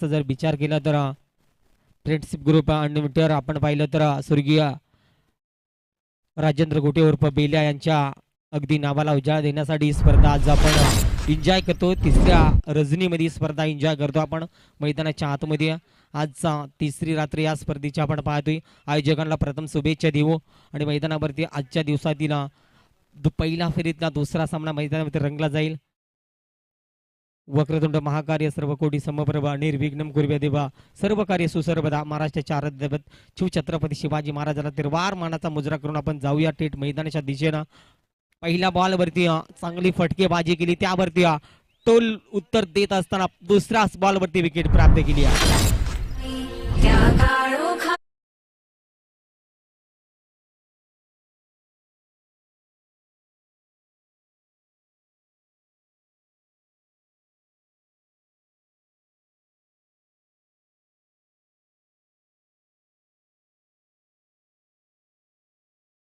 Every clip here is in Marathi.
जर विचार केला तर फ्रेंडशिप ग्रुप अनलिमिटेड आपण पाहिलं तर स्वर्गीय राजेंद्र गोटे उर्फ बेल्या यांच्या अगदी नावाला उजाळा देण्यासाठी ही स्पर्धा आज आपण एन्जॉय करतो. तिसऱ्या रजनीमध्ये स्पर्धा एन्जॉय करतो आपण मैदानाच्या आतमध्ये. आजचा तिसरी रात्र या स्पर्धेची आपण पाहतोय. आयोजकांना प्रथम शुभेच्छा देऊ आणि मैदानावरती आजच्या दिवसातील पहिला फेरीतला दुसरा सामना मैदानामध्ये रंगला जाईल. वक्रतुंड महाकार्य सर्व कोटी समप्रभा निर्विघ्नम कुर्व्या देवा सर्व कार्य सुसर्वदा महाराष्ट्राच्या आराध्यदैवत शिवछत्रपती शिवाजी महाराजाला तिरवार मानाचा मुजरा करून आपण जाऊया थेट मैदानाच्या दिशेनं. पहिल्या बॉलवरती चांगली फटकेबाजी केली, त्यावरती टोल उत्तर देत असताना दुसऱ्या बॉलवरती विकेट प्राप्त केली.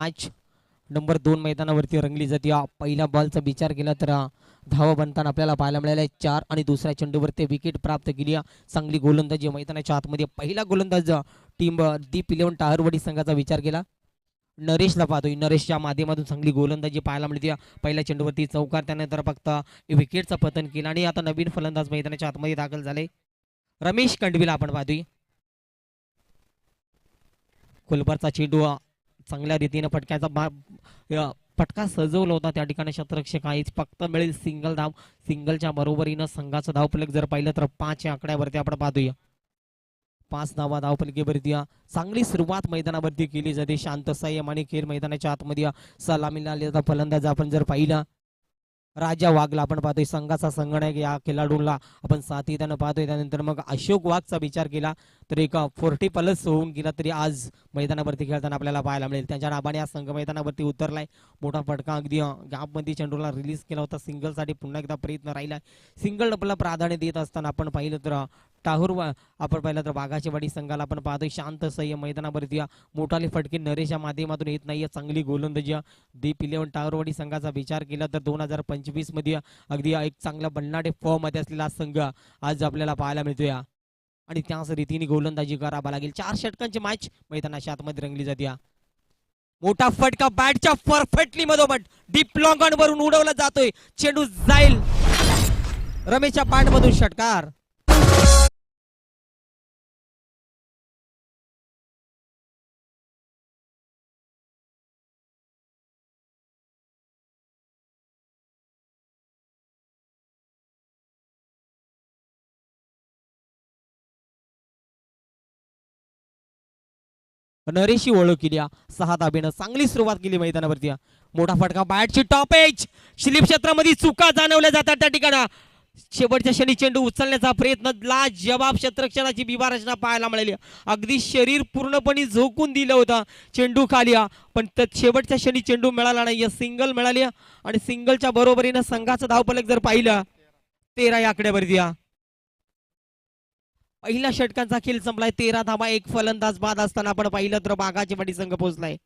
मॅच नंबर 2 मैदानावरती रंगली जाते. पहिल्या बॉलचा विचार केला तर धावा बनताना आपल्याला पाहायला मिळाले 4 आणि दुसऱ्या चेंडूवरती विकेट प्राप्त केली. चांगली गोलंदाजी मैदानाच्या आतमध्ये. पहिला गोलंदाज टीम दीप 11 टाहरवडी संघाचा विचार केला नरेशला पाहतोय. नरेशच्या माध्यमातून चांगली गोलंदाजी पाहायला मिळते. पहिल्या चेंडूवरती चौकार, त्यानंतर फक्त विकेटचं पतन केलं आणि आता नवीन फलंदाज मैदानाच्या आतमध्ये दाखल झाले रमेश कंडविला आपण पाहतोय. कोलबरचा चेंडू चांगल्या रीतीने फटका सजवला होता. त्या ठिकाणी शतरक्षक काहीच फक्त मिळेल सिंगल धाव. सिंगलच्या बरोबरीनं संघाचं धावफलक जर पाहिलं तर 5 या आकड्यावरती आपण पाहतोय. 5 धावा धावफलकीवरती चांगली सुरुवात मैदानावरती केली जाते. शांत संयम आणि खेळ मैदानाच्या आतमध्ये सलामीला आलेला फलंदाज आपण जर पाहिला राजा वाघला आपण पाहतोय. संघाचा संगणक या खेळाडूला आपण सातत्यानं पाहतोय. त्यानंतर मग अशोक वाघचा विचार केला तर एक 40 प्लस होऊन गेला तरी आज मैदानावरती खेळताना आपल्याला पाहायला मिळेल. त्यांच्या नावाने हा संघ मैदानावरती उतरलाय. मोठा फटका अगदी गॅपमध्ये चेंडूला रिलीज केला होता. सिंगलसाठी पुन्हा एकदा प्रयत्न राहिला. सिंगल डबलला प्राधान्य देत असताना आपण पाहिलं तर टाहूर आपण पाहिलं तर वाघाची वाडी संघाला आपण पाहतोय. शांत संयम मैदानावरती मोठाले फटके नरेशच्या माध्यमातून येत नाहीये. चांगली गोलंदाजी दीप 11 टाहरवाडी संघाचा विचार केला तर 2025 मध्ये अगदी एक चांगला बन्नाटे फॉर्म मध्ये असलेला संघ आज आपल्याला पाहायला मिळतोय आणि त्याच रीतीने गोलंदाजी करावा लागेल. 4 षटकांची मॅच मैदानाच्या आतमध्ये रंगली जाते. मोठा फटका बॅटच्या परफेक्टली मधोमध डीप लॉंग ऑन वरून उडवला जातोय. चेंडू जाईल रमेशच्या बॅट मधून षटकार. नरेशची ओळख केली. 6 धाब्यानं चांगली सुरुवात केली मैदानावरती. मोठा फटका बॅटची टॉप एज स्लिप क्षेत्रामध्ये चुका जाणवल्या जातात. त्या ठिकाणी शेवटच्या क्षणी चेंडू उचलण्याचा प्रयत्न लाजवाब क्षेत्ररक्षणाची विभारचना पाहायला मिळाली. अगदी शरीर पूर्णपणे झोकून दिलं होतं चेंडू खाली, पण शेवटच्या क्षणी चेंडू मिळाला नाही. सिंगल मिळाली आणि सिंगलच्या बरोबरीनं संघाचं धावफलक जर पाहिलं 13 या आकड्यावरती. पहिल्या षटकांचा खेळ संपलाय. 13 धावा 1 फलंदाज बाद असताना आपण पाहिलं तर बागाची वाडी संघ पोहोचलाय.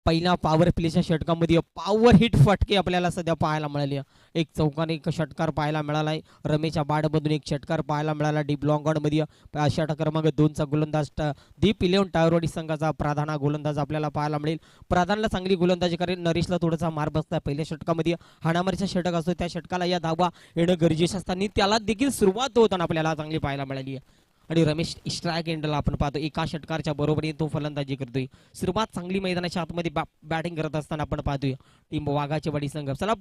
पहिल्या पॉवर प्लेच्या षटकामध्ये पॉवर हिट फटके आपल्याला सध्या पाहायला मिळाले. एक चौकाने एक षटकार पाहायला मिळालाय. रमेशच्या बाडमधून एक षटकार पाहायला मिळाला. डीप लॉंग ऑन मध्ये षटकार क्रमांक 2चा गोलंदाज दीप 11 टावरवाडी संघाचा प्राधान्य गोलंदाज आपल्याला पाहायला मिळेल. प्राधान्याला चांगली गोलंदाजी करेल. नरेशला थोडासा मार बसला. पहिल्या षटकामध्ये हाणामारीचा षटक असतो, त्या षटकाला या धावा येणं गरजेचं असताना त्याला देखील सुरुवात होताना आपल्याला चांगली पाहायला मिळाली. आणि रमेश स्ट्राईक एंडला आपण पाहतो एका षटकारच्या बरोबरीने तो फलंदाजी करतोय. सुरुवात चांगली मैदानाच्या आतमध्ये बॅटिंग करत असताना आपण पाहतोय टीम वाघाची वाडी संघ. चला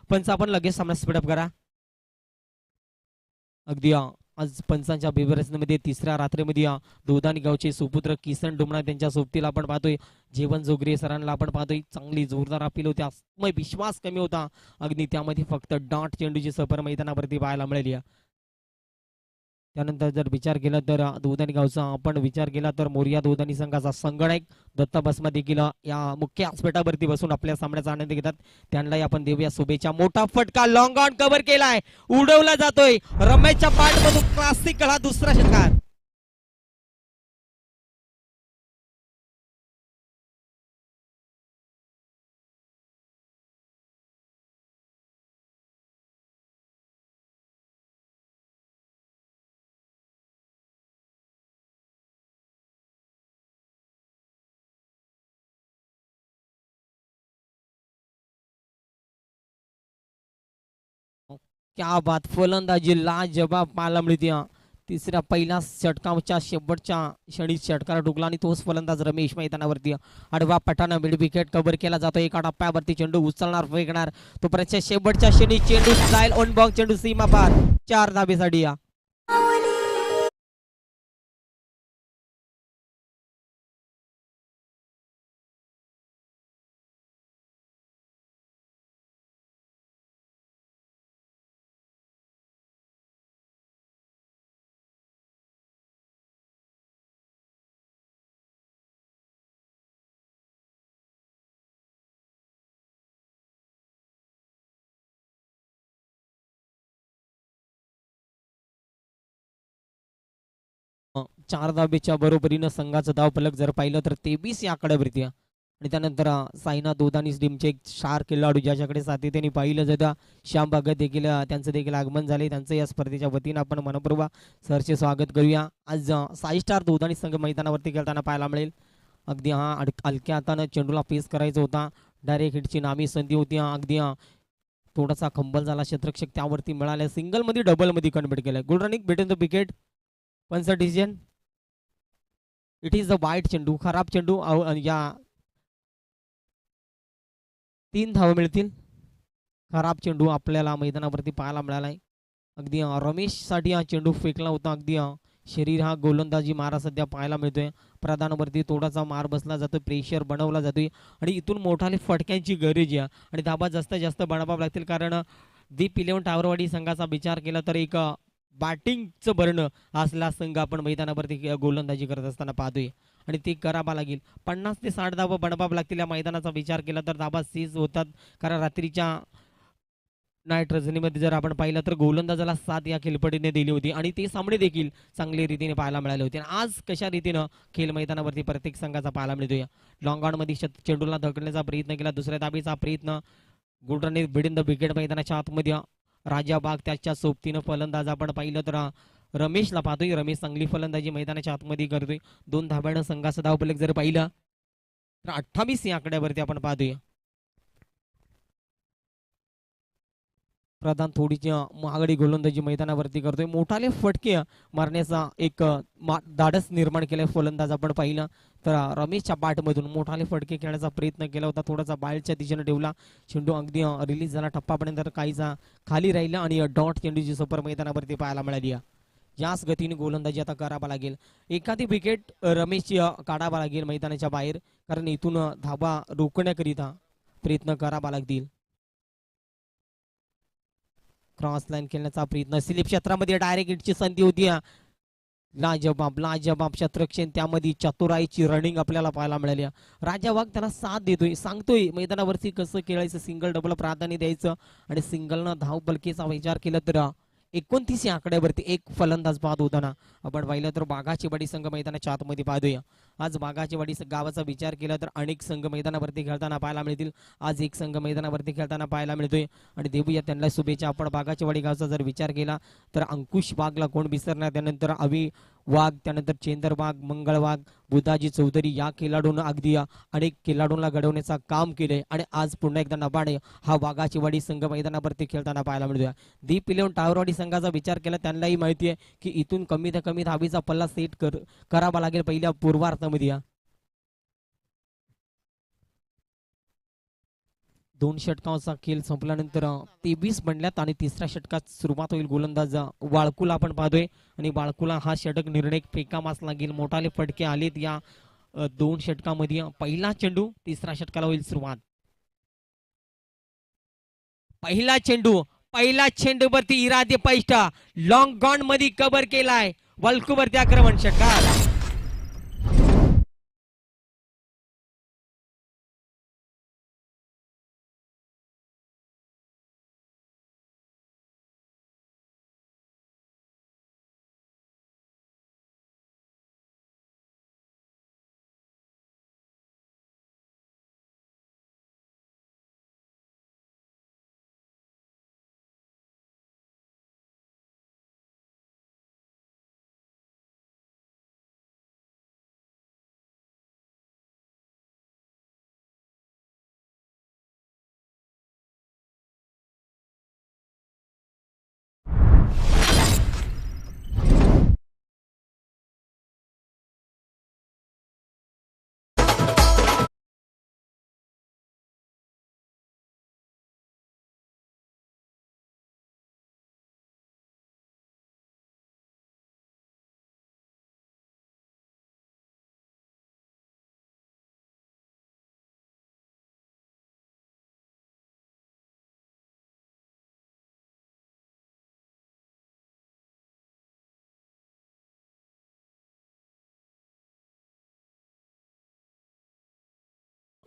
पंच आपण लगेच सामना स्पीडअप करा. अगदी आज पंचांच्या विवेचनेमध्ये तिसऱ्या रात्रीमध्ये दोदानी गावचे सुपुत्र किसन डुमणा त्यांच्या सोबतीला आपण पाहतोय जेवण जोगरे सरांना आपण पाहतोय. चांगली जोरदार अपील होती. विश्वास कमी होता अगदी त्यामध्ये फक्त डाट चेंडूची सफर मैदानावरती पाहायला मिळाली. त्यानंतर जर विचार केला तर दोदानी गावचा आपण विचार केला तर मोरिया दोदानी संघाचा संगणक दत्ता बसमा देखील या मुख्य व्यासपीठावरती बसून आपल्या सामन्याचा आनंद घेतात. त्यांनाही आपण देऊया शुभेच्छा. मोठा फटका लॉंग ऑन कव्हर केलाय, उडवला जातोय रमेशच्या पाठमधून क्लासिक हा दुसरा षटकार. क्या बात, फलंदाजी लाजवाब पाहायला मिळते. तिसऱ्या पहिल्या षटकाच्या शेवटच्या क्षणी षटकार डुकला आणि तोच फलंदाज रमेश मैदानावरती आडवा पटानं मिड विकेट कव्हर केला जातो. एका टप्प्यावरती चेंडू उचलणार फेकणार तो पर्यंत शेवटच्या क्षणी चेंडू जाईल ऑन बॉक्स, चेंडू सीमा पार 4 धाबेसाठी. चार धाबेच्या बरोबरीनं संघाचं धाव फलक जर पाहिलं तर 23 या आकड्यावरती. आणि त्यानंतर सायना दोदानी टीमचे एक 4 खेळाडू ज्याच्याकडे सातत्याने पाहिलं जातं श्याम भगत देखील त्यांचं देखील आगमन झाले. त्यांचं या स्पर्धेच्या वतीनं आपण मनपूर्वक सरचे स्वागत करूया. आज साई स्टार दोदानी संघ मैदानावरती खेळताना पाहायला मिळेल. अगदी हलक्या हातानं चेंडूला फेस करायचा होता, डायरेक्ट हिटची नामी संधी होती. अगदी थोडासा खंबल झाला क्षेत्रक्षक त्यावरती मिळाले. सिंगल मध्ये डबल मध्ये कन्वर्ट केलं. गुड रनिंग भेटून द विकेट पंच डिसिजन. इट इज द वाईट चेंडू, खराब चेंडू. या 3 धावा मिळतील. खराब चेंडू आपल्याला मैदानावरती पाहायला मिळालाय. अगदी रमेश साठी हा चेंडू फेकला होता. अगदी शरीर हा गोलंदाजी मारा सध्या पाहायला मिळतोय. प्रधानवरती थोडासा मार बसला जातोय, प्रेशर बनवला जातोय आणि इथून मोठाले फटक्यांची गरज आहे आणि धाबा जास्तीत जास्त बनवावं लागतील. कारण दीप 11 टावरवाडी संघाचा विचार केला तर एक बॅटिंगचं बरणं असला संघ आपण मैदानावरती गोलंदाजी करत असताना पाहतोय आणि ते करावा लागेल. 50 ते 60 धावा बनवावं लागतील. या मैदानाचा विचार केला तर धाबा सीज होतात. कारण रात्रीच्या नाईट रजनीमध्ये जर आपण पाहिलं तर गोलंदाजाला 7 या खेळपट्टीने दिली होती आणि ते सामने देखील चांगल्या रीतीने पाहायला मिळाले होते. आज कशा रीतीनं खेळ मैदानावरती प्रत्येक संघाचा पाहायला मिळतोय. लॉंग ऑन मध्ये चेंडूला धकलण्याचा प्रयत्न केला, दुसऱ्या धाबेचा प्रयत्न. गुडरने बिडिन द विकेट मैदानाच्या आतमध्ये राजा बाग त्याच्या सोबतीनं फलंदाज आपण पाहिलं तर रमेशला पाहतोय. रमेश चांगली फलंदाजी मैदानाच्या आतमध्ये करतोय. 2 धाब्यानं संघाचा धावफलक जर पाहिलं तर 28 या आकड्यावरती आपण पाहतोय. प्रधान थोडीची महागडी गोलंदाजी मैदानावरती करतोय. मोठाले फटके मारण्याचा एक धाडस निर्माण केलाय फलंदाज आपण पाहिलं तर रमेशच्या बॅटमधून मोठाले फटके खेळण्याचा प्रयत्न केला होता. थोडासा बाहेरच्या दिशेने ठेवला चेंडू, अगदी रिलीज झाला टप्पापर्यंत काहीसा खाली राहिला आणि डॉट चेंडूची सफर मैदानावरती पाहायला मिळाली. याच गतीने गोलंदाजी आता करावा लागेल. एखादी विकेट रमेशची काढावा लागेल मैदानाच्या बाहेर, कारण इथून धाबा रोखण्याकरिता प्रयत्न करावा लागतील. क्रॉस लाईन खेळण्याचा प्रयत्न, स्लिप क्षेत्रामध्ये डायरेक्ट हिटची संधी होती. लाजबाब लाजबाब क्षेत्रक्षण, त्यामध्ये चतुराईची रनिंग आपल्याला पाहायला मिळाली. राजा वाघ त्याला साथ देतोय, सांगतोय मैदानावरती कसं खेळायचं, सिंगल डबल प्राधान्य द्यायचं आणि सिंगलनं धाव बलकेचा विचार केला तर 29 या आकड्यावरती एक फलंदाज बाद होताना आपण पाहिलं तर बागाची वाडी संघ मैदानाच्या आतमध्ये पाहतोय. आज बागाची वाडी गावाचा विचार केला तर अनेक संघ मैदानावरती खेळताना पाहायला मिळतील. आज एक संघ मैदानावरती खेळताना पाहायला मिळतोय आणि देऊया त्यांना शुभेच्छा. आपण बागाची वाडी गावचा जर विचार केला तर अंकुश वाघला कोण विसरणार, त्यानंतर अवी वाघ, त्यानंतर चेंदर वाघ, मंगळ वाघ, बुधाजी चौधरी या खेळाडूंना अगदी अनेक खेळाडूंना घडवण्याचं काम केलंय आणि आज पुन्हा एकदा नबाडे हा वाघाची वाडी संघ मैदानावरती खेळताना पाहायला मिळतोय. दीप 11 टावरवाडी संघाचा विचार केला त्यांनाही माहिती आहे की इथून कमी ते कमी धावीचा पल्ला सेट करावा लागेल पहिल्या पूर्वार्धामध्ये. 2 षटकांचा खेळ संपल्यानंतर 23 बनल्यात आणि तिसऱ्या षटकात सुरुवात होईल. गोलंदाज वाळकुला आपण पाहतोय आणि वाळकुला हा षटक निर्णय फेकामास लागेल. मोठाले फटके आलेत या 2 षटकामध्ये. पहिला चेंडू, तिसऱ्या षटकाला होईल सुरुवात. पहिला चेंडू, पहिला चेंडूवरती इरादे पैष्ट लॉंग गॉन मध्ये कव्हर केलाय. वल्कूवरती आक्रमण षटकार.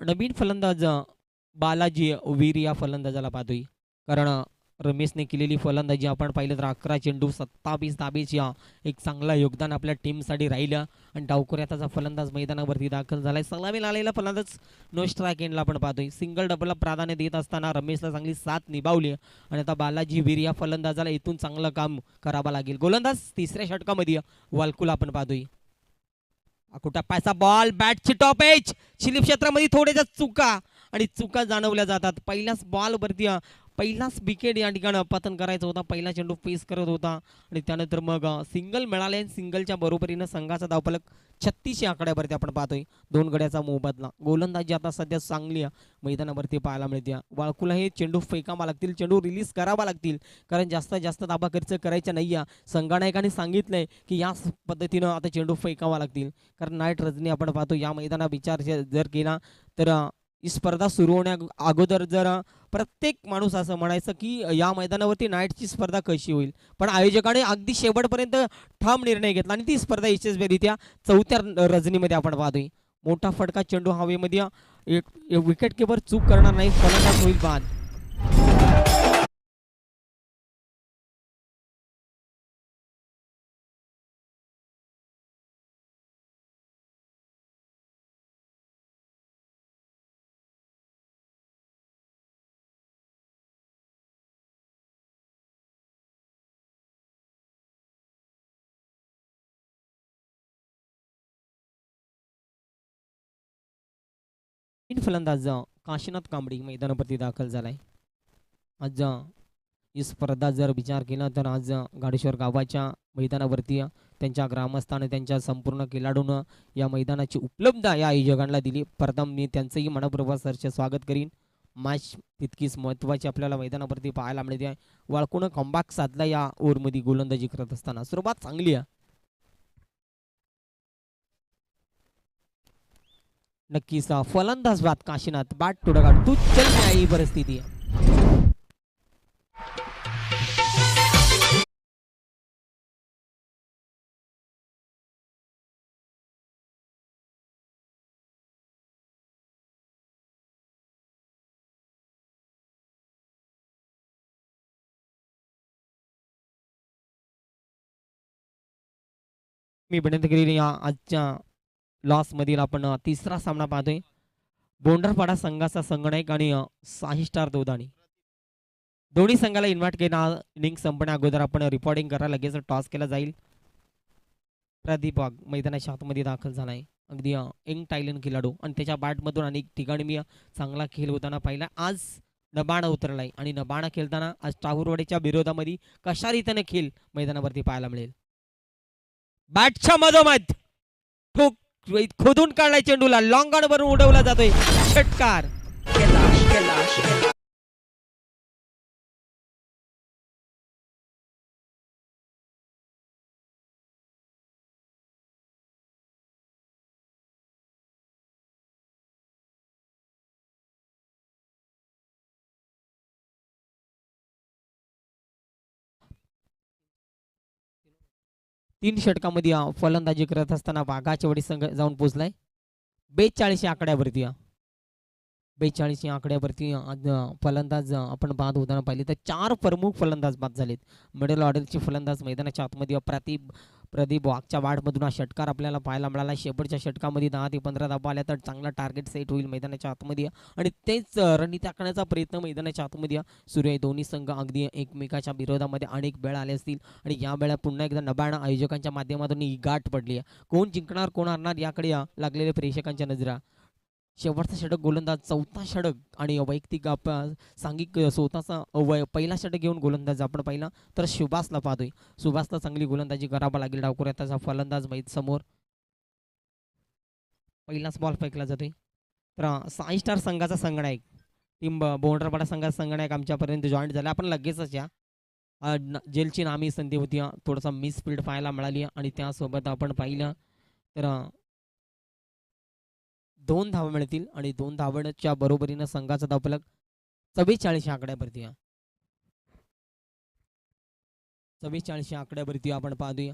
नवीन फलंदाज बालाजी वीर या फलंदाजाला पाहतोय. कारण रमेशने केलेली फलंदाजी आपण पाहिलं तर 11 चेंडू 27 धाबेची एक चांगला योगदान आपल्या टीमसाठी राहिलं. आणि डावखुऱ्याचा फलंदाज मैदानावरती दाखल झालाय. सलामी आलेला फलंदाज नो स्ट्राईक एंडला आपण पाहतोय. सिंगल डबलला प्राधान्य देत असताना रमेशला चांगली साथ निभावली आणि आता बालाजी वीर या फलंदाजाला इथून चांगलं काम करावं लागेल. गोलंदाज तिसऱ्या षटकामध्ये वालकुला आपण पाहतोय. कुठं पायचा बॉल बॅटची टॉप एज शिलीप क्षेत्रामध्ये थोड्याशा चुका आणि चुका जाणवल्या जातात. पहिल्याच बॉल वरती पहिलाच विकेट या ठिकाणी पतन करायचा होता. पहिला चेंडू फेस करत होता आणि त्यानंतर मग सिंगल मिळाले. सिंगलच्या बरोबरीनं संघाचा धावफलक 36 या आकड्यावरती आपण पाहतोय. 2 गड्याचा मोबदला. गोलंदाजी आता सध्या चांगली मैदानावरती पाहायला मिळते. वाळकुला हे चेंडू फेकावा लागतील, चेंडू रिलीज करावा लागतील, कारण जास्तीत जास्त धाबा खर्च करायचा नाही. संघनायकाने सांगितलंय की या पद्धतीनं आता चेंडू फेकावा लागतील. कारण नाईट रजनी आपण पाहतो या मैदाना विचार जर केला तर ही स्पर्धा सुरू होण्या अगोदर जर प्रत्येक माणूस असं म्हणायचं की या मैदानावरती नाईटची स्पर्धा कशी होईल, पण आयोजकाने अगदी शेवटपर्यंत ठाम निर्णय घेतला आणि ती स्पर्धा यशस्वीरित्या 4थ्या रजनीमध्ये आपण पाहतोय. मोठा फटका चेंडू हवेमध्ये एक विकेट किपर चूक करणार नाही, फलंदाज होईल बाद. फलंदाज काशीनाथ कांबडी मैदानावरती दाखल झालाय. आज ही स्पर्धा जर विचार केला तर आज गाडेश्वर गावाच्या मैदानावरती त्यांच्या ग्रामस्थाने त्यांच्या संपूर्ण खेळाडून या मैदानाची उपलब्ध या आयोजकांना दिली. प्रथम मी त्यांचंही मनपूर्वक सरचे स्वागत करीन. मॅच तितकीच महत्वाची आपल्याला मैदानावरती पाहायला मिळते आहे. वाळकून कमबॅक साधला या ओव्हरमध्ये गोलंदाजी करत असताना. सुरुवात चांगली आहे. नक्कीच फलंदाज बाद काशीनाथ बॅट टोडा काढ तू चल ही परिस्थिती आहे. मी विनंती केलेली या आजच्या लॉस मधील आपण तिसरा सामना पाहतोय. बोंडरपाडा संघाचा संगणक आणि साही स्टार दोदाणी दोन्ही संघाला इन्व्हाइट केला. इनिंग संपण्या अगोदर आपण रिपोर्टिंग करा, लगेच टॉस केला जाईल. प्रदीप वाघ मैदानाच्या आतमध्ये दाखल झालाय. अगदी यंग टायलन खेळाडू आणि त्याच्या बॅटमधून अनेक ठिकाणी मी चांगला खेळ होताना पाहिला. आज नबाणा उतरलाय आणि नबाणा खेळताना आज टाहूरवाडीच्या विरोधामध्ये कशा रीतीने खेळ मैदानावरती पाहायला मिळेल. बॅटच्या मधोमध ठोक खोदून काढलाय चेंडूला, लॉंग ऑन वरून उडवला जातोय षटकार. 3 षटकामध्ये फलंदाजी करत असताना वाघाच्या वडी संघ जाऊन पोहोचलाय 42 या आकड्यावरती. 42 या आकड्यावरती आज फलंदाज आपण बाद होताना पाहिले तर 4 प्रमुख फलंदाज बाद झालेत. मिडल ऑर्डरचे फलंदाज मैदानाच्या आतमध्ये प्रदीप वाघच्या वाढमधून हा षटकार आपल्याला पाहायला मिळाला. शेवटच्या षटकामध्ये 10 ते 15 धावा आल्या तर चांगला टार्गेट सेट होईल मैदानाच्या आतमध्ये आणि तेच रणनीती आखण्याचा प्रयत्न मैदानाच्या आतमध्ये सुरू आहे. दोन्ही संघ अगदी एकमेकाच्या विरोधामध्ये अनेक वेळा आले असतील आणि या वेळा पुन्हा एकदा नव्यानं आयोजकांच्या माध्यमातून ही गाठ पडली आहे. कोण जिंकणार कोण हरणार याकडे लागलेल्या प्रेक्षकांच्या नजरा. शेवटचा षटक गोलंदाज, चौथा षटक आणि वैयक्तिक सांघिक स्वतःचा पहिला षटक घेऊन गोलंदाज आपण पाहिला तर सुभाषला पाहतोय. सुभाषला चांगली गोलंदाजी करावा लागेल. डावखुऱ्यात त्याचा फलंदाज माहीत समोर पहिलाच बॉल फेकला जातोय. तर 6 स्टार संघाचा संगणक टीम बोंडरपाडा संघाचा संगणक आमच्यापर्यंत जॉईन झाला. आपण लगेचच या जेलची नामी संधी होती. थोडासा मिस फील्ड पाहायला मिळाली आणि त्यासोबत आपण पाहिलं तर 2 धावा मिळतील आणि 2 धावांच्या बरोबरीनं संघाचा धावफलक 44 आकड्यावरती. 44 आकड्यावरती आपण पाहतोय.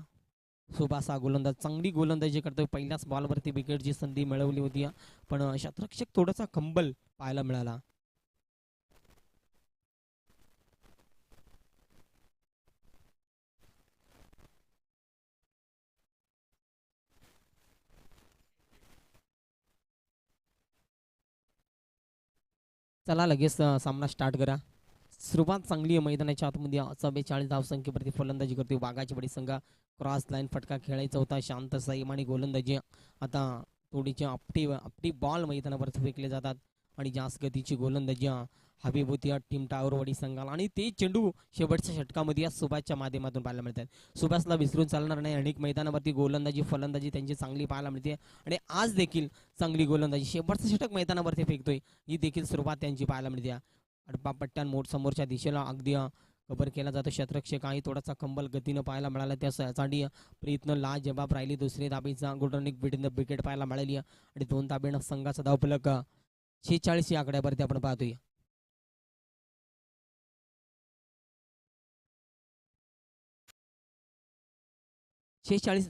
सुभाष हा गोलंदाज चांगली गोलंदाजी करतोय. पहिल्याच बॉलवरती विकेटची संधी मिळवली होती पण शतरक्षक थोडासा कंबल पाहायला मिळाला. चला लगेच सामना स्टार्ट करा. सुरुवात चांगली आहे मैदानाच्या आतमध्ये. 44 धावसंख्येवरती फलंदाजी करते वाघाची बडी संघ. क्रॉस लाईन फटका खेळायचा होता. शांत संयम आणि गोलंदाजी आता थोडीशी आपटी बॉल मैदानावरती फेकले जातात आणि जास्त गतीची गोलंदाजी हवी होती टीम टावरवाडी संघाला आणि ते चेंडू शेवटच्या षटकामध्ये या सुभाषच्या माध्यमातून पाहायला मिळतात. सुभाषला विसरून चालणार नाही. अनेक मैदानावरती गोलंदाजी फलंदाजी त्यांची चांगली पाहायला मिळते आणि आज देखील चांगली गोलंदाजी शेवटचं षटक मैदानावरती फेकतोय ही देखील सुरुवात त्यांची पाहायला मिळते. अडपापट्ट्यान मोठ समोरच्या दिशेला अगदी कव्हर केला जातो. शतरक्षक काही थोडासा कंबल गतीनं पाहायला मिळाला. त्यासाठी प्रयत्न ला जबाब राहिली. दुसरी धाबीचा गुडरनिक विकेट पाहायला मिळाली आणि 2 धाब्यानं संघाचा धावफलक 46 या आकड्यावरती आपण पाहतोय.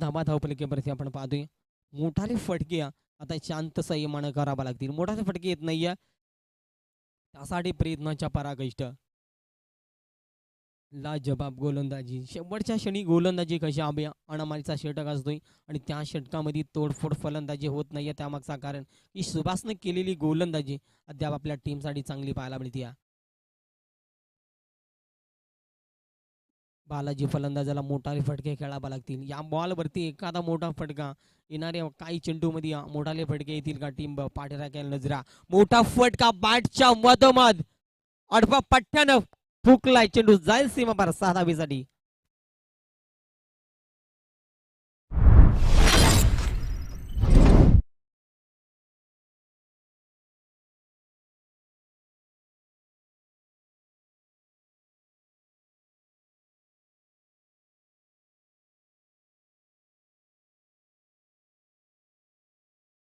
धाबा धावफलकेवरती आपण पाहतोय. मोठाले फटके आता शांत संयमानं करावा लागतील. मोठाले फटके येत नाहीये त्यासाठी प्रयत्नाच्या पराकाष्ठ. लाजबाब गोलंदाजी शेवटच्या क्षणी गोलंदाजी कशी अनामालीचा षटक असतोय आणि त्या षटकामध्ये तोडफोड फलंदाजी होत नाहीये. त्यामागचा कारण की सुभाषनं केलेली गोलंदाजी अद्याप आपल्या टीमसाठी चांगली पाहायला मिळते. बालाजी फलंदाजाला मोठाले फटके खेळावे लागतील. या बॉलवरती एखादा मोठा फटका येणाऱ्या काही चेंडूमध्ये मोठाले फटके येतील का टीम पाठराख्याला नजरा. मोठा फटका बॅटच्या मधोमध अडपा पट्ट्यानं फुकलाय. चेंडू जाईल सीमा पार 6 धावेसाठी.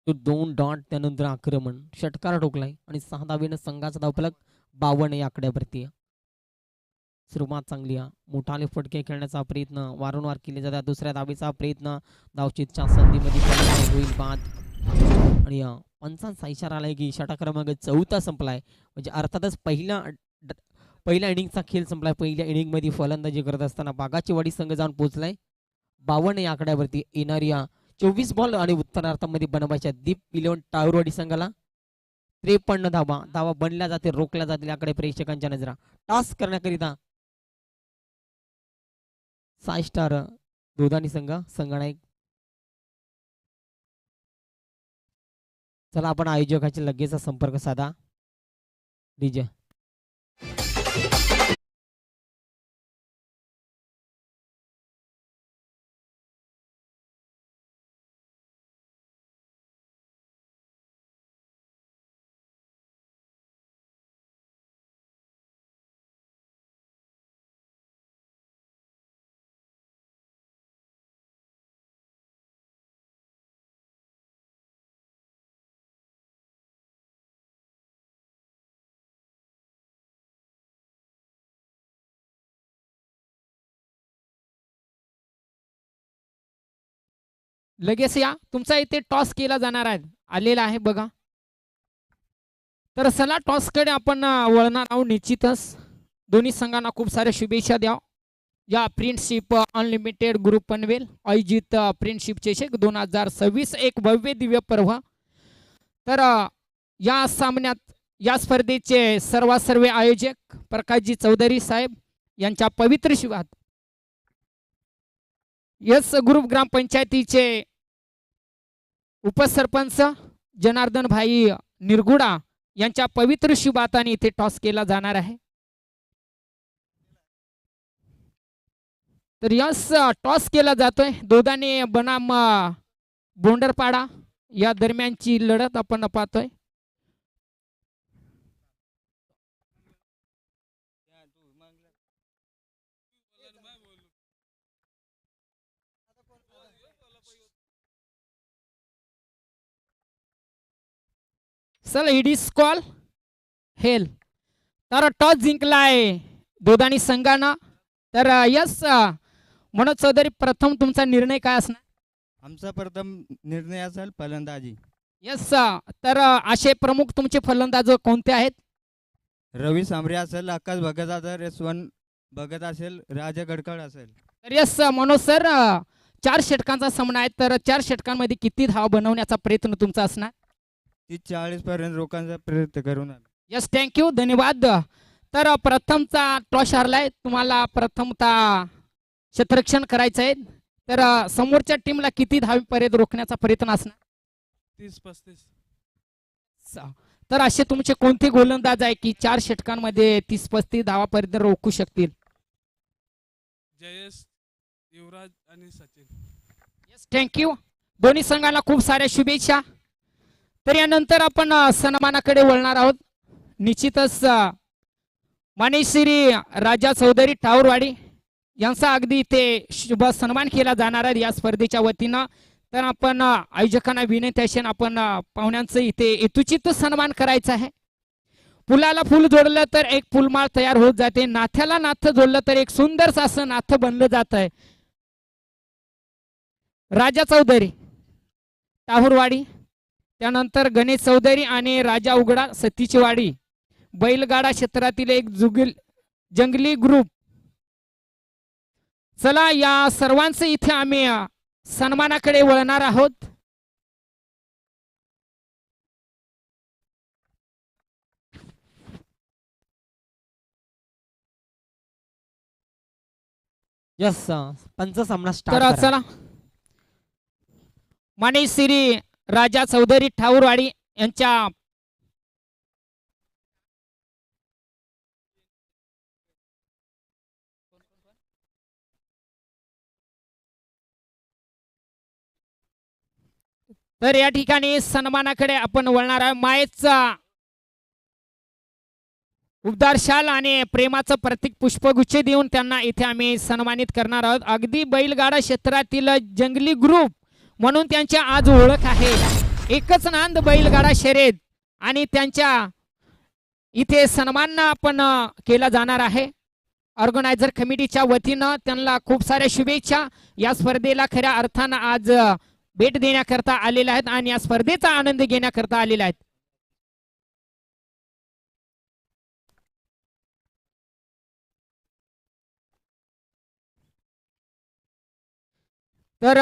तो 2 डॉट त्यानंतर आक्रमण षटकार ठोकलाय आणि 6 धावेनं संघाचा धावफलक 52 या आकड्यावरती. सुरुवात चांगली आहे. मोठाले फटके खेळण्याचा प्रयत्न वारंवार केले जातात. दुसऱ्या धावेचा प्रयत्न धावचीतच्या संधीमध्ये होईल बाद आणि पंचांचा इशारा आलाय की षटक क्रमांक 4 संपलाय. म्हणजे अर्थातच पहिल्या इनिंगचा खेळ संपलाय. पहिल्या इनिंगमध्ये फलंदाजी करत असताना बागाची वाडी संघ जाऊन पोहोचलाय 52 या आकड्यावरती. येणारी 24 बॉल आणि उत्तरार्धामध्ये बनवायच्या दीप 11 टावरवाडी संघाला 53 धावा बनल्या जाते रोखल्या जातील. याकडे प्रेक्षकांच्या नजरा. टॉस करण्याकरिता 6 स्टार दोधानी संघानायक. चला आपण आयोजकाच्या लगेच संपर्क साधा. डीजे लगेच या, तुमचा इथे टॉस केला जाणार आहे, आलेला आहे बघा. तर चला टॉसकडे आपण वळणार आहोत निश्चितच. दोन्ही संघांना खूप साऱ्या शुभेच्छा द्या. या फ्रेंडशिप अनलिमिटेड ग्रुप पनवेल आयोजित फ्रेंडशिप चषक 2026 एक भव्य दिव्य पर्व. तर या सामन्यात या स्पर्धेचे सर्व आयोजक प्रकाशजी चौधरी साहेब यांच्या पवित्र शिवात यस ग्रुप ग्रामपंचायतीचे उपसरपंच जनार्दन भाई निरगुडा यांच्या पवित्र शुभाताने इथे टॉस केला जाणार आहे. तर यस टॉस केला जातोय दोदाने बनाम बोंडरपाडा या दरम्यानची लढत आपण पाहतोय. चल इट इज कॉल हेल. तर टॉस जिंकलाय दोदानी संघानं. तर यस मनोज चौधरी प्रथम तुमचा निर्णय काय असणार? आमचा प्रथम निर्णय असेल फलंदाजी. यस तर असे प्रमुख तुमचे फलंदाज कोणते आहेत? रवी सांबरे असेल, आकाश भगत असेल, यशवंत भगत असेल, राजा गडकळ असेल. तर यस मनोज सर 4 षटकांचा सामना आहे. तर 4 षटकांमध्ये किती धाव बनवण्याचा प्रयत्न तुमचा असणार? 30-40 पर्यंत रोखांचा प्रयत्न करून आम्ही. यस थँक्यू धन्यवाद. तर प्रथमचा टॉस हारलाय, तुम्हाला प्रथमता क्षेत्ररक्षण करायचं आहे. तर समोरच्या टीमला किती धावेपर्यंत रोखण्याचा प्रयत्न असणार? 30-35. तर असे तुमचे कोणते गोलंदाज आहे की 4 षटकांमध्ये 30-35 धावापर्यंत रोखू शकतील? जयेश, युवराज आणि सचिन. Yes thank you. दोन्ही संघाला खूप साऱ्या शुभेच्छा. तर यानंतर आपण सन्मानाकडे वळणार आहोत. निश्चितच मानेश्री राजा चौधरी ठाऊरवाडी यांचा अगदी इथे शुभ सन्मान केला जाणार आहे या स्पर्धेच्या वतीनं. तर आपण आयोजकांना विनंती असेल आपण पाहुण्यांचं इथे यथोचित सन्मान करायचा आहे. फुलाला फुल जोडलं तर एक फुलमाळ तयार होत जाते, नाथ्याला नाथ जोडलं तर एक सुंदर असं नाथ बनलं जात आहे. राजा चौधरी टाहूरवाडी, त्यानंतर गणेश चौधरी आणि राजा उगडा सतीचवाडी बैलगाडा क्षेत्रातील एक जंगली ग्रुप. चला या सर्वांचं इथे आम्ही सन्मानाकडे वळणार आहोत. यस पंच सामना तर स्टार्ट करा. चला मानेश्री राजा चौधरी ठाऊरवाडी यांच्या तर या ठिकाणी सन्मानाकडे आपण वळणार आहे. मायेचा उबदार शाल आणि प्रेमाचं प्रतीक पुष्पगुच्छ देऊन त्यांना इथे आम्ही सन्मानित करणार आहोत. अगदी बैलगाडा क्षेत्रातील जंगली ग्रुप म्हणून त्यांची आज ओळख आहे. एकच नांद बैलगाडा शर्यत आणि त्यांच्या इथे सन्मान आपण केला जाणार आहे. ऑर्गनायझर कमिटीच्या वतीनं त्यांना खूप साऱ्या शुभेच्छा. या स्पर्धेला खऱ्या अर्थानं आज भेट देण्याकरता आलेल्या आहेत आणि या स्पर्धेचा आनंद घेण्याकरता आलेल्या आहेत. तर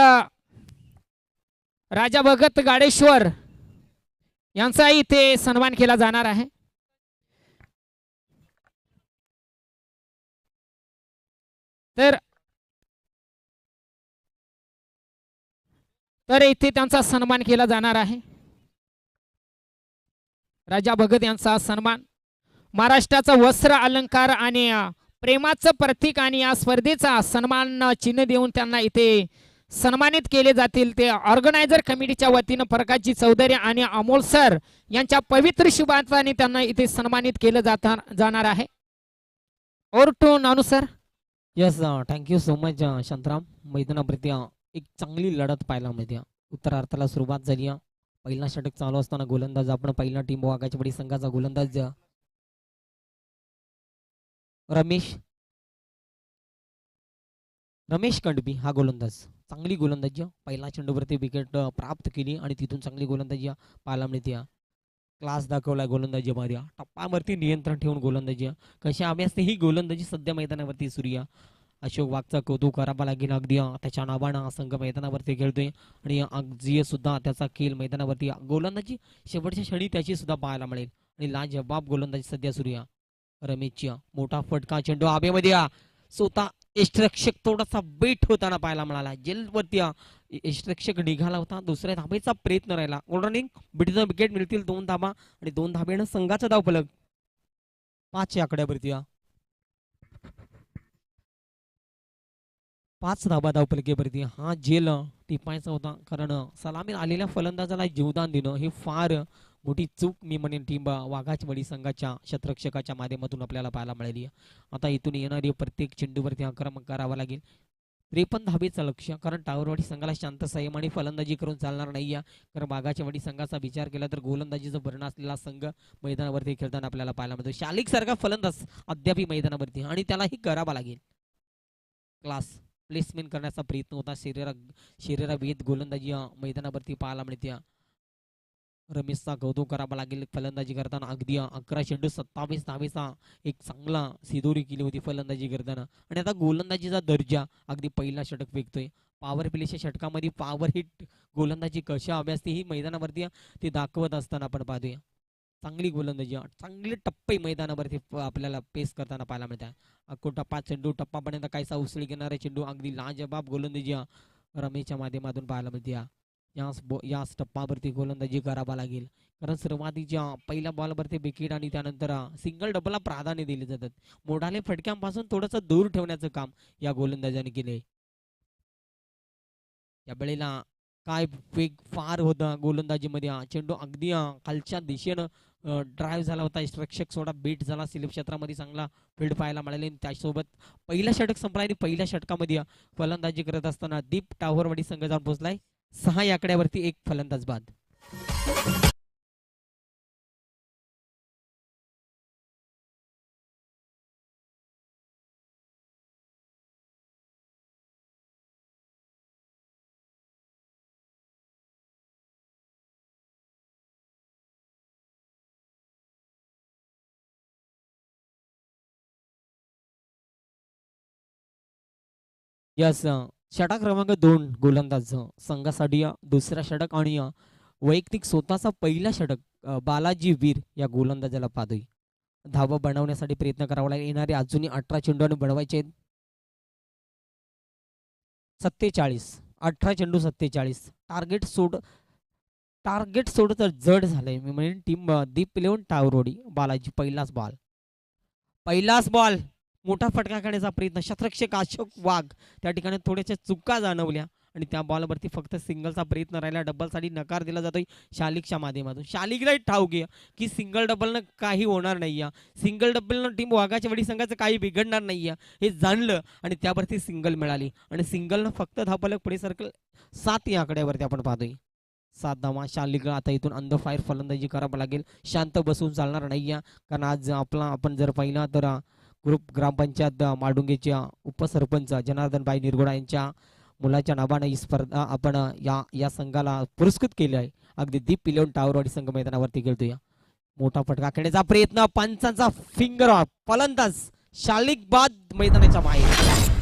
राजा भगत गाडेश्वर यांचा इथे सन्मान केला जाणार आहे. तर इथे त्यांचा सन्मान केला जाणार आहे. राजा भगत यांचा सन्मान महाराष्ट्राचा वस्त्र अलंकार आणि प्रेमाचं प्रतीक आणि या स्पर्धेचा सन्मान चिन्ह देऊन त्यांना इथे सन्मानित केले जातील. ते ऑर्गनायझर कमिटीच्या वतीनं प्रकाशजी चौधरी आणि अमोल सर यांच्या पवित्र शुभार्थाने त्यांना इथे सन्मानित केलं जाणार आहे. और टू नानू sir. Yes thank you so much Shantaram. मैदानाप्रती एक चांगली लढत पाहायला मिळते. उत्तरार्धाला सुरुवात झाली. पहिला षटक चालू असताना गोलंदाज आपण पहिला टीम वाघाचीवाडी संघाचा गोलंदाज रमेश कंडबी हा गोलंदाज. चांगली गोलंदाजी पहिला चेंडूवरती विकेट प्राप्त केली आणि तिथून चांगली गोलंदाजी पाहायला मिळते. क्लास दाखवला गोलंदाजीमध्ये टप्प्यावरती नियंत्रण ठेवून गोलंदाजी कशी हवी असते ही गोलंदाजी सध्या मैदानावरती सूर्य अशोक वाघचा कौतुक करावा लागेल. अगदी त्याच्या नावानं संघ मैदानावरती खेळतोय आणि अगदी सुद्धा त्याचा खेळ मैदानावरती गोलंदाजी शेवटच्या क्षणी त्याची सुद्धा पाहायला मिळेल आणि लाजबाब गोलंदाजी सध्या सूर्य रमेशची मोठा फटका चेंडू हवेमध्ये स्वतः यष्टरक्षक थोडासा बेट होताना पाहायला मिळाला. जेलवरती यष्टरक्षक निघाला होता. दुसऱ्या धाबेचा प्रयत्न राहिला. रनिंग बिटचा विकेट मिळतील 2 धाबा आणि 2 धाब्यानं संघाचा धाव फलक 5 आकड्यावरती 5 धाबा धाव फलकेवरती हा जेल टिपायचा होता. कारण सलामीत आलेल्या फलंदाजाला जीवदान देणं हे फार मोठी चूक मी म्हणेन टीम वाघाचवाडी संघाच्या शतरक्षकाच्या माध्यमातून आपल्याला पाहायला मिळाली. आता इथून येणारी प्रत्येक चेंडूवरती आक्रमण करावं लागेल. 53 धाबेचं लक्ष. कारण टावरवाडी संघाला शांत संयम आणि फलंदाजी करून चालणार नाहीये. कारण वाघाचवाडी संघाचा विचार केला तर गोलंदाजीचा भरण असलेला संघ मैदानावरती खेळताना आपल्याला पाहायला मिळतो. शालिक सारखा फलंदाज अद्याप मैदानावरती आणि त्यालाही करावा लागेल. क्लास प्लेसमेंट करण्याचा प्रयत्न होता. शरीराभेद गोलंदाजी मैदानावरती पाहायला मिळते. रमेशचा कौतुक करावा लागेल फलंदाजी करताना. अगदी 11 चेंडू 27 धावेचा एक चांगला सिदोरी केली होती फलंदाजी करताना. आणि आता गोलंदाजीचा दर्जा अगदी पहिला षटक फेकतोय. पॉवर प्लेच्या षटकामध्ये पॉवर हिट गोलंदाजी कशा हवी असते ही मैदानावरती ते दाखवत असताना आपण पाहतोय. चांगली गोलंदाजी चांगले टप्पे मैदानावरती आपल्याला पेस करताना पाहायला मिळतात. अक्को टप्पा चेंडू टप्पापर्यंत काहीसा उसळी घेणारा चेंडू अगदी लाजबाब गोलंदाजी रमेशच्या माध्यमातून पाहायला मिळते. याच टप्प्यावरती गोलंदाजी करावा लागेल. कारण सुरुवातीच्या पहिल्या बॉलवरती विकेट आणि त्यानंतर सिंगल डबलला प्राधान्य दिले जातात. मोठाले फटक्यांपासून थोडंसं दूर ठेवण्याचं काम या गोलंदाजाने केले. या वेळेला काय वेग फार होता गोलंदाजीमध्ये. चेंडू अगदी खालच्या दिशेनं ड्राईव्ह झाला होता. रक्षक सोडा बेट झाला. सिलिप क्षेत्रामध्ये चांगला फील्ड पाहायला मिळाले. त्यासोबत पहिला षटक संपला आणि पहिल्या षटकामध्ये फलंदाजी करत असताना दीप टावरवाडी संघ जाऊन पोहोचलाय. 6 आकड्यावरती 1 फलंदाज बाद. यस षटक क्रमांक 2 गोलंदाज संघासाठी दुसरा षटक आणि वैयक्तिक स्वतःचा पहिला षटक बालाजी वीर या गोलंदाजाला पाहतोय. धावा बनवण्यासाठी प्रयत्न करावा लागेल. येणारे अजूनही 18 चेंडू आणि बनवायचे 47. 18 चेंडू 47. टार्गेट सोड तर जड झालंय. मी म्हणेन टीम दीप 11 टावरोडी. बालाजी पहिलाच बॉल मोठा फटका काढण्याचा प्रयत्न. शतरक्षक अशोक वाघ त्या ठिकाणी थोड्याशा चुका जाणवल्या आणि त्या बॉलवरती फक्त सिंगलचा प्रयत्न राहिला. डबलसाठी नकार दिला जातोय शालिकच्या माध्यमातून. शालिकला ठाऊक आहे की सिंगल डबलनं काही होणार नाही. सिंगल डबलनं टीम वाघाचवाडी संघाचं काही बिघडणार नाही हे जाणलं आणि त्यावरती सिंगल मिळाली आणि सिंगलनं फक्त धावफलक पुढे सर्कल 7 या आकड्यावरती आपण पाहतोय. 7 धावा. शालिकला आता इथून अंडर फायर फलंदाजी करावं लागेल. शांत बसून चालणार नाही कारण आज आपण जर पाहिला तर ग्रुप ग्रामपंचायत माडुंगेच्या उपसरपंच जनार्दनबाई निरगुडा यांच्या मुलाच्या नावानं ही स्पर्धा आपण या संघाला पुरस्कृत केली आहे. अगदी दीप 11 टावरवाडी संघ मैदानावरती खेळतोय. मोठा फटका खेळण्याचा प्रयत्न. पंचांचा फिंगर ऑफ. फलंदाज शालिक बाद मैदानाच्या बाहेर.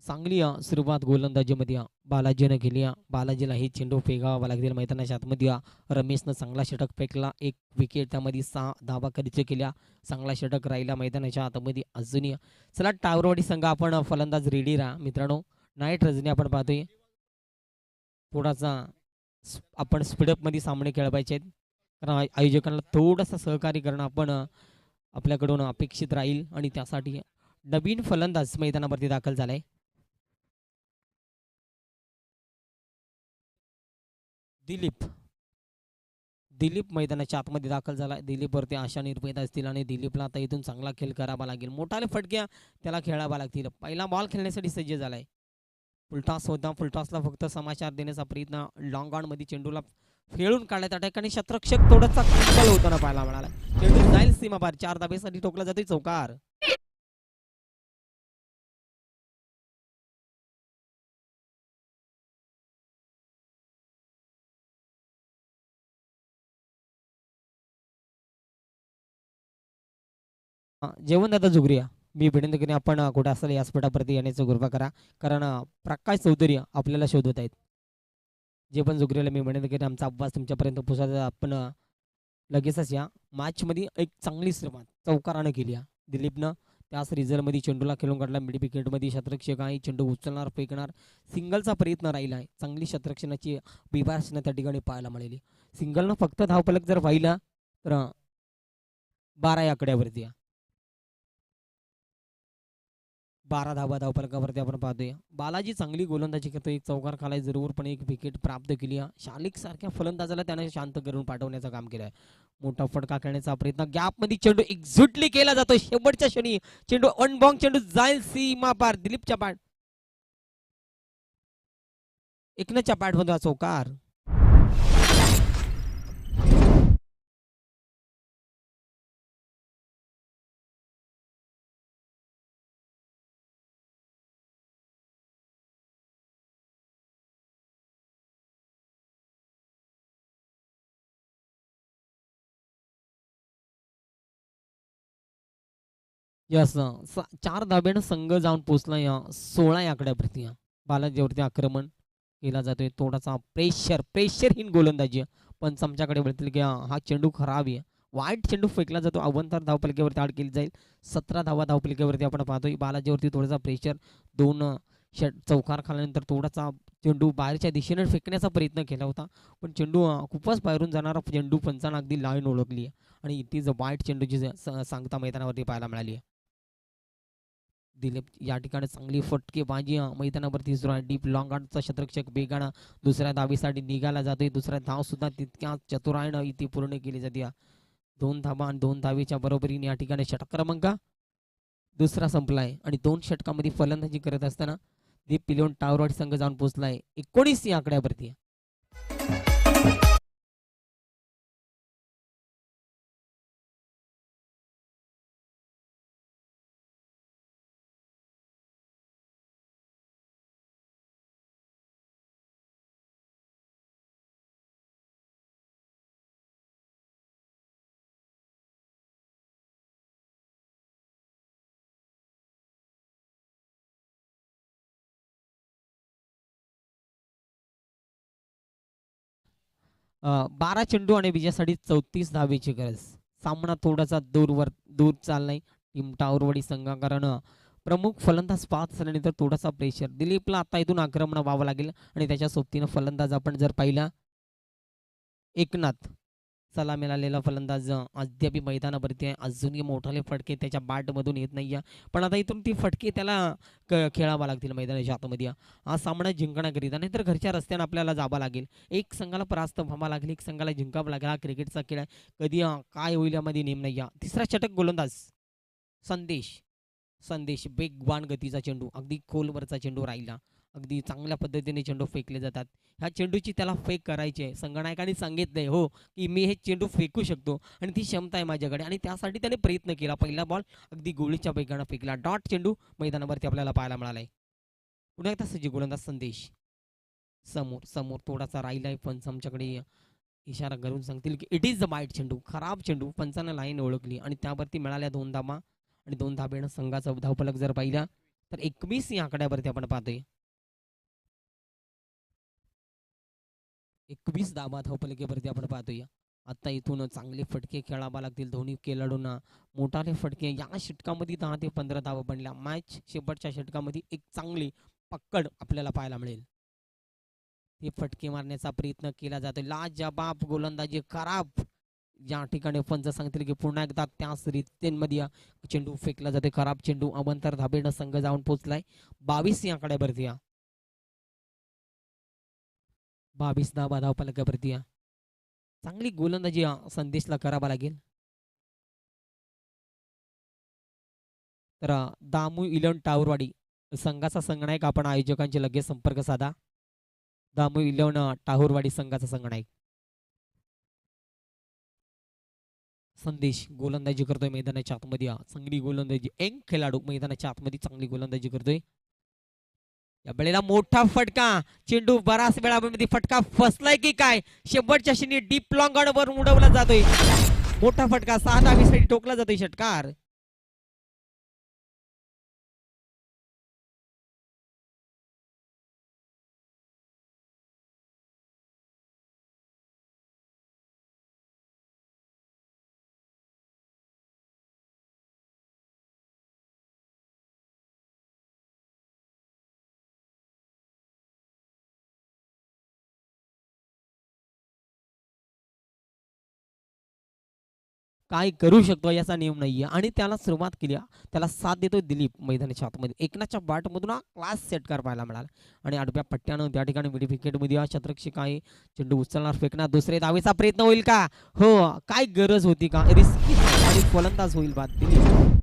चांगली सुरुवात गोलंदाजीमध्ये बालाजीनं केली. बालाजीला हे चेंडू फेकावा लागतील मैदानाच्या आतमध्ये. रमेशनं चांगला षटक फेकला. 1 विकेट त्यामध्ये 6 धावा खर्च केल्या. चांगला षटक राहिला मैदानाच्या आतमध्ये अजूनही. चला टावरवाडी संघ आपण फलंदाज रेडी राहा मित्रांनो. नाईट रजनी आपण पाहतोय. थोडासा आपण स्पीडअप मध्ये सामने खेळवायचे आहेत कारण आयोजकांना थोडासा सहकार्य करणं आपण आपल्याकडून अपेक्षित राहील आणि त्यासाठी नवीन फलंदाज मैदानावरती दाखल झालाय. दिलीप मैदानाच्या आतमध्ये दाखल झाला. दिलीपवरती आशा निर्भेद असतील आणि दिलीपला आता इथून चांगला खेळ करावा लागेल. मोठाले फटक्या त्याला खेळावा लागतील. पहिला बॉल खेळण्यासाठी सज्ज झालाय. फुलटॉस होता. फुलटॉसला फक्त समाचार देण्याचा प्रयत्न. लॉंग ऑन मध्ये चेंडूला खेळून काढला. त्या ठिकाणी शतरक्षक थोडासा कंट्रोल होताना पाहायला मिळाला. चेंडू जाईल सीमापार. 4 धाबेसाठी टोकला जातोय. चौकार. जेवण दादा जुगरिया मी विनंती करीन आपण कुठे असेल यासपटाप्रती येण्याचा कृपा करा. कारण प्रकाश चौधरी आपल्याला शोधत आहेत. जे पण जुगरीला मी विनंती करीन आमचा अभ्यास तुमच्यापर्यंत पोहोचायचा. आपण लगेचच या मॅचमध्ये एक चांगली सुरुवात चौकारानं केली. दिलीपनं त्याच रिझल्टमध्ये चेंडूला खेळून काढला. मिड विकेटमध्ये शतरक्षक आहे. चेंडू उचलणार फेकणार सिंगलचा प्रयत्न राहिला आहे. चांगली शतरक्षणाची बिभासना त्या ठिकाणी पाहायला मिळाली. सिंगलनं फक्त धावफलक जर पाहिला तर 12 या आकड्यावरती 12 धावा धावफलकावरती आपण पाहतोय. बालाजी चांगली गोलंदाजी करतो. एक चौकार खालाय जरूरपणे एक विकेट प्राप्त केली. शालिक सारख्या फलंदाजाला त्याने शांत करून पाठवण्याचं काम केलंय. मोठा फटका खेळण्याचा प्रयत्न. गॅपमध्ये चेंडू एक्झॅक्टली केला जातो. शेवटच्या क्षणी चेंडू अनबॉन्ग. चेंडू जाईल सीमा पार. दिलीपच्या पाठ एकनच्या पाठ मध्ये चौकार. यस 4 धाब्यानं संघ जाऊन पोहोचला या 16 या आकड्यावरती. बालाजीवरती आक्रमण केला जातोय. थोडासा प्रेशरहीन गोलंदाजी पंच आमच्याकडे बोलतील की हा चेंडू खराब आहे. वाईट चेंडू फेकला जातो. अवंतर धावपलकेवरती आड केली जाईल. 17 धावा धावपलकेवरती आपण पाहतोय. बालाजीवरती थोडासा प्रेशर. 2 चौकार खाल्यानंतर थोडासा चेंडू बाहेरच्या दिशेने फेकण्याचा प्रयत्न केला होता. पण चेंडू खूपच बाहेरून जाणारा चेंडू पंचांना अगदी लाईन ओळखली आहे आणि इथेच वाईट चेंडूची सांगता मैदानावरती पाहायला मिळाली आहे. दिलीप या ठिकाणी चांगली फटकेबाजी मैदानावरती सुरू आहे. डीप लॉंग ऑनचा शतरक्षक वेगानं दुसऱ्या धावेसाठी निघाला जातोय. दुसऱ्या धाव सुद्धा तितक्या चतुराईनं इथे पूर्ण केली जाते. 2 धावा आणि 2 धावेच्या बरोबरीने या ठिकाणी षटक क्रमांक दुसरा संपलाय आणि 2 षटकामध्ये फलंदाजी करत असताना दीप पिलोन टावरवाडी संघ जाऊन पोहोचलाय 19 या आकड्यावरती. अ, 12 चेंडू आणि विजयासाठी 34 धावेची गरज. सामना थोडासा दूर चाललाय टीम टावरवाडी संघा. कारण प्रमुख फलंदाज पास झाल्यानंतर थोडासा प्रेशर. दिलीपला आता इथून आक्रमण व्हावं लागेल आणि त्याच्या सोबतीनं फलंदाज आपण जर पाहिला एकनाथ सलाम मिळालेला फलंदाज अद्याप मैदानावरती आहे. अजूनही मोठाले फटके त्याच्या बॅटमधून येत नाही. पण आता इथून ती फटके त्याला खेळावा लागतील मैदानाच्या आतमध्ये. हा सामना जिंकण्याकरिता नाहीतर घरच्या रस्त्याने आपल्याला जावं लागेल. एक संघाला परास्त व्हावं लागेल. एक संघाला जिंकावं लागेल. हा क्रिकेटचा खेळ आहे. कधी काय होईल यामध्ये नेम नाही. तिसरा षटक गोलंदाज संदेश वेगवान गतीचा चेंडू. अगदी खोलवरचा चेंडू राहिला. अगदी चांगल्या पद्धतीने चेंडू फेकले जातात. ह्या चेंडूची त्याला फेक करायची आहे. संगणकाने सांगितलंय हो की मी हे चेंडू फेकू शकतो आणि ती क्षमता आहे माझ्याकडे आणि त्यासाठी त्याने प्रयत्न केला. पहिला बॉल अगदी गोळीच्या वेगानं फेकला. डॉट चेंडू मैदानावरती आपल्याला पाहायला मिळालाय. पुन्हा एकदा सज्ज गोलंदाज संदेश समोर थोडासा राहिलाय. पंच आमच्याकडे इशारा करून सांगतील की इट इज द वाईट चेंडू. खराब चेंडू. पंचानं लाईन ओळखली आणि त्यावरती मिळाल्या 2 धावा आणि 2 धाब्यानं संघाचा धावफलक जर पाहिला तर 21 या आकड्यावरती आपण पाहतोय. 21 धावा धावफलकेवरती आपण पाहतोय. आता इथून चांगले फटके खेळावा लागतील दोन्ही खेळाडूंना. मोठाले फटके. या षटकामध्ये 10 ते 15 धावा बनल्या. मॅच शेवटच्या षटकामध्ये एक चांगली पकड आपल्याला पाहायला मिळेल. ते फटके मारण्याचा प्रयत्न केला जातो. लाजबाब गोलंदाजी खराब. या ठिकाणी पंच सांगतील की पुन्हा एकदा त्याच रीतीमध्ये चेंडू फेकला जाते. खराब चेंडू. अवंतर धाबेनं संघ जाऊन पोहोचलाय 22 या आकड्यावरती. 22 धावा धावफलकावरती. चांगली गोलंदाजी संदेशला करावा लागेल. तर दामू इलन टावरवाडी संघाचा संगनायक आपण आयोजकांचे लगेच संपर्क साधा. दामू इलन टाहूरवाडी संघाचा संगनायक संदेश गोलंदाजी करतोय मैदानाच्या आतमध्ये. चांगली गोलंदाजी, एक खेळाडू मैदानाच्या आतमध्ये चांगली गोलंदाजी करतोय. या वेळेला मोठा फटका, चेंडू बराच वेळामध्ये फटका फसलाय की काय, शेवटच्या क्षणी डीप लॉंग ऑन वर उडवला जातोय. मोठा फटका 6 धावेसाठी टोकला जातोय षटकार. काय करू शकतो याचा नियम नाहीये आणि त्याला सुरुवात केली, त्याला साथ देतोय दिलीप मैदानाच्या आतमध्ये. एकनाच्या बाट मधून क्लास सेटकार पाहायला मिळाला आणि आडव्या पट्ट्यानं त्या ठिकाणी मिड विकेट मध्ये शतरक्षक आहे. चेंडू उचलणार, फेकणार, दुसरे धावेचा प्रयत्न होईल का? हो, काय गरज होती का? रिस्की आणि फलंदाज होईल बाद दिलीप.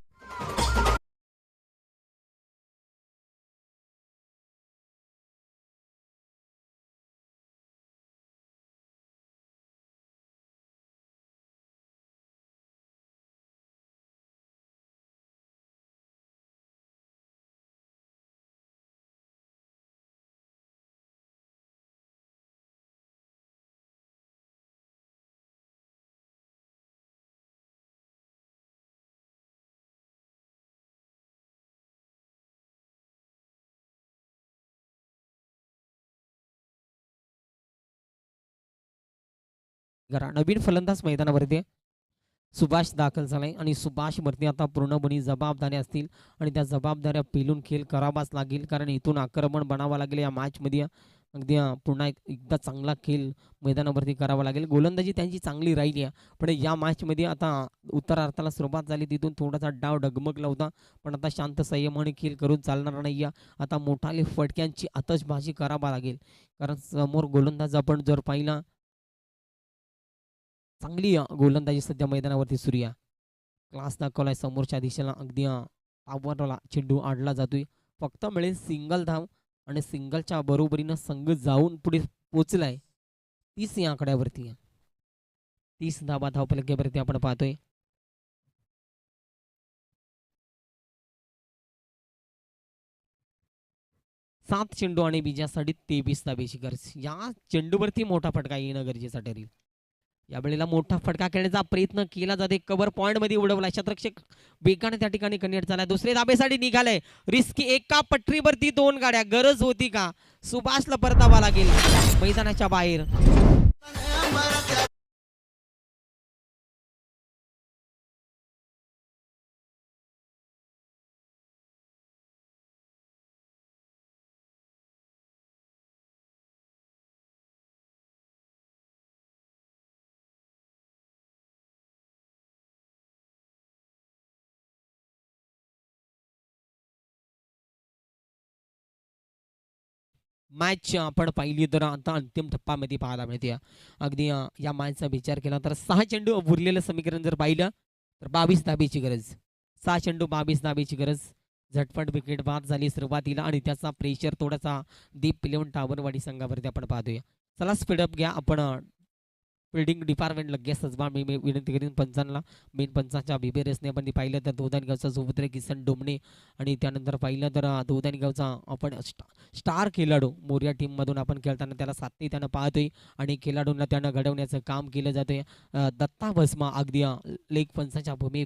नवीन फलंदाज मैदानावरती आहे. सुभाष दाखल झालाय आणि सुभाष वरती आता पूर्णपणे जबाबदाऱ्या असतील आणि त्या जबाबदाऱ्या पेलून खेळ करावाच लागेल, कारण इथून आक्रमण बनावं लागेल या मॅच मध्ये. अगदी पुन्हा एकदा चांगला खेळ मैदानावरती करावा लागेल. गोलंदाजी त्यांची चांगली राहिली आहे, पण या मॅच मध्ये आता उत्तरार्धाला सुरुवात झाली, तिथून थोडासा डाव डगमगला होता, पण आता शांत संयमाने खेळ करून चालणार नाही. आता मोठाले फटक्यांची आतषबाजी करावा लागेल, कारण समोर गोलंदाज आपण जर पाहिला, चांगली गोलंदाजी सध्या मैदानावरती सुरू आहे. क्लास दाखवलाय समोरच्या दिशेला, अगदी आवरला चेंडू आडला जातोय. फक्त मिळेल सिंगल धाव आणि सिंगलच्या बरोबरीनं संघ जाऊन पुढे पोचलाय 30 या आकड्यावरती. 30 धावा धावफलकावरती आपण पाहतोय. सात चेंडू आणि बीजासाठी 23 धावेची गरज. या चेंडूवरती मोठा फटका येणं गरजेचं ठरेल. या वेळेला मोठा फटका खेळण्याचा प्रयत्न केला जाते, कव्हर पॉइंट मध्ये उडवला, शतरक्षक वेगाने त्या ठिकाणी कनेक्ट झालाय, दुसरे धाबेसाठी निघालाय. रिस्की, एका पटरीवरती 2 गाड्या, गरज होती का? सुभाषला परतावा लागेल मैदानाच्या बाहेर. मॅच आपण पाहिली तर आता अंतिम टप्प्यामध्ये पाहायला मिळते. अगदी या मॅचचा विचार केला तर 6 चेंडू उरलेलं समीकरण जर पाहिलं तर 22 धाबेची गरज. 6 चेंडू 22 धाबेची गरज. झटपट विकेट बाद झाली सुरुवातीला आणि त्याचा प्रेशर थोडासा दीप 11 टावरवाडी संघावरती आपण पाहतोय. चला स्पीडअप घ्या आपण. फिल्डिंग डिपार्टमेंट लगेच सजवा मी विनंती करीन पंचांना. मेन पंचांच्या बिबेरेसने आपण पाहिलं तर दोदानगावचा सुपुत्र किसन डोमणे आणि त्यानंतर पाहिलं तर दोदानगावचा आपण स्टार खेळाडू मोर्या टीममधून आपण खेळताना त्याला साथी त्यानं पाहतोय आणि खेळाडूंना त्यानं घडवण्याचं काम केलं जातंय. दत्ता भस्मा अगदी लेग पंचांच्या भूमी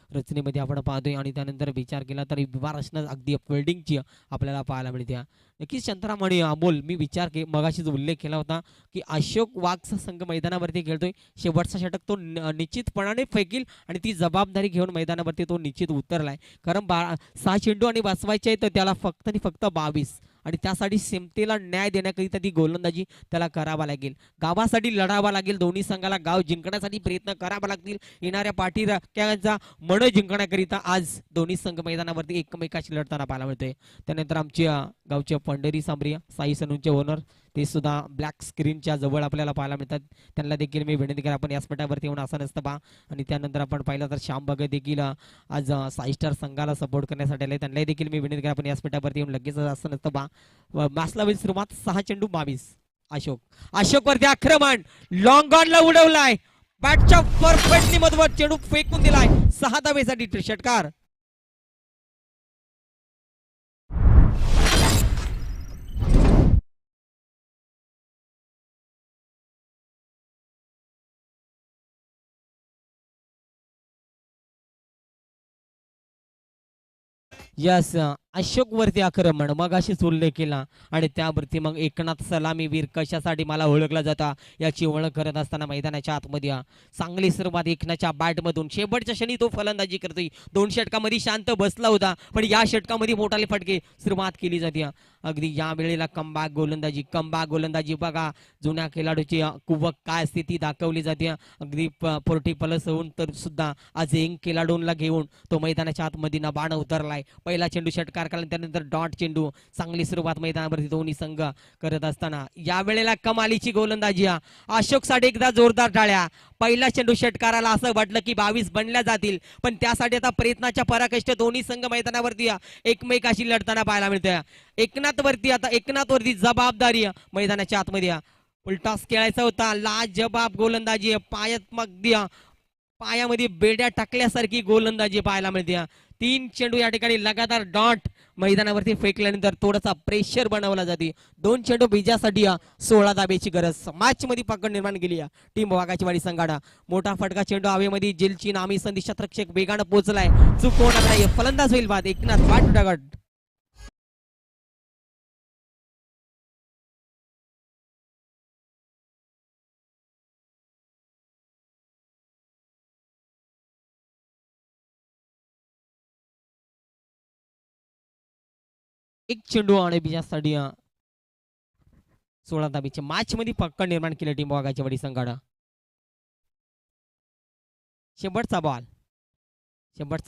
रचनेमध्ये आपण पाहतोय आणि त्यानंतर विचार केला तर विभार रचना अगदी फिल्डिंगची आपल्याला पाहायला मिळते. नक्कीच शांताराम आणि अमोल, मी विचार मगाशीच उल्लेख केला होता की अशोक वाघचा संघ मैदानावरती खेळतोय. शेवटचा षटक तो निश्चितपणाने फेकील आणि ती जबाबदारी घेऊन मैदानावरती तो निश्चित उतरलाय, कारण 6 चेंडू आणि वाचवायचे आहे तर त्याला फक्त आणि फक्त 22 आणि त्यासाठी सेमतेला न्याय देण्याकरिता ती गोलंदाजी त्याला करावा लागेल. गावासाठी लढावा लागेल. दोन्ही संघाला गाव जिंकण्यासाठी प्रयत्न करावा लागतील. येणाऱ्या पाठी राख्यांचा मन जिंकण्याकरिता आज दोन्ही संघ मैदानावरती एकमेकाशी लढताना पाहायला मिळतोय. त्यानंतर आमच्या गावच्या पंढरी सांबरिया साई सनूनचे ओनर ते सुद्धा ब्लॅक स्क्रीनच्या जवळ आपल्याला पाहायला मिळतात. त्यांना देखील मी विनंती करा आपण व्यासपीठावरती येऊन असं नसतं बा. आणि त्यानंतर आपण पाहिलं तर श्याम भगत देखील आज साई स्टार संघाला सपोर्ट करण्यासाठी आले. त्यांनाही देखील मी विनंती करा आपण व्यासपीठावरती येऊन लगेच असं नसतं बा. मॅचला होईल सुरुवात 6 चेंडू 22. अशोक वरती आक्रमण लॉंग ऑनला उडवलाय. बॅटच्या परफेक्टली मधोमध चेंडू फेकून दिलाय 6 धावेसाठी षटकार. यस अशोक वरती आक्रमण मग अशीच उल्लेख केला आणि त्यावरती मग एकनाथ सलामीवीर कशासाठी मला ओळखला जाता याची ओळख करत असताना मैदानाच्या आतमध्ये चांगली सुरुवात एकनाथच्या बॅटमधून शेवटच्या क्षणी तो फलंदाजी करतोय. 2 षटकामध्ये शांत बसला होता पण या षटकामध्ये मोठाले फटके सुरुवात केली जाते. अगदी या वेळेला कमबॅक गोलंदाजी बघा जुन्या खेळाडूची कुवक काय स्थिती दाखवली जाते. अगदी 40 प्लस होऊन तर सुद्धा आज यंग खेळाडूंना घेऊन तो मैदानाच्या आतमध्ये ना बाण उतरलाय. पहिला चेंडू षटकार केला त्यानंतर डॉट चेंडू. चांगली सुरुवात मैदानावरती दोन्ही संघ करत असताना या वेळेला कमालीची गोलंदाजी अशोक साठी एकदा जोरदार टाळ्या. पहिला चेंडू षटकाराला असं वाटलं की 22 बनल्या जातील पण त्यासाठी आता प्रयत्नाच्या पराकाष्ठ दोन्ही संघ मैदानावरती एकमेकाशी लढताना पाहायला मिळतंय. एकनाथ वरती जबाबदारी मैदानाच्या आतमध्ये उलटास खेळायचा होता. लाजबाब गोलंदाजी पायामध्ये बेड्या टाकल्यासारखी गोलंदाजी पाहायला मिळते. 3 चेंडू या ठिकाणी लगातार डॉट मैदानावरती फेकल्यानंतर थोडासा प्रेशर बनवला जाते. 2 चेंडू विजयासाठी 16 धाब्याची गरज. मॅच मध्ये पकड निर्माण केली टीम वाघाचीवाडी संघानं. मोठा फटका चेंडू हवेमध्ये जेलची नामी संधी शतरक्षक वेगानं पोहोचलाय. चूक होणार नाही. फलंदाज होईल बाद. एकनाथ बाट उठागट. एक चेंडू आणि विजयासाठी 16 धाब्याची मॅच मध्ये पकड निर्माण केली टीम वाघाचीवाडी संघानं. शेवटचा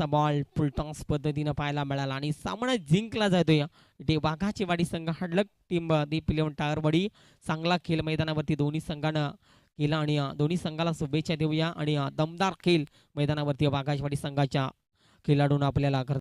बॉल फुलटॉस पद्धतीनं पाहायला मिळाला आणि सामना जिंकला जातोय. इथे वाघाचीवाडी संघ हडलक टीम दीप 11 टायरवाडी. चांगला खेळ मैदानावरती दोन्ही संघानं केला आणि दोन्ही संघाला शुभेच्छा देऊया आणि दमदार खेळ मैदानावरती वाघाचीवाडी संघाच्या खेळाडूंना आपल्याला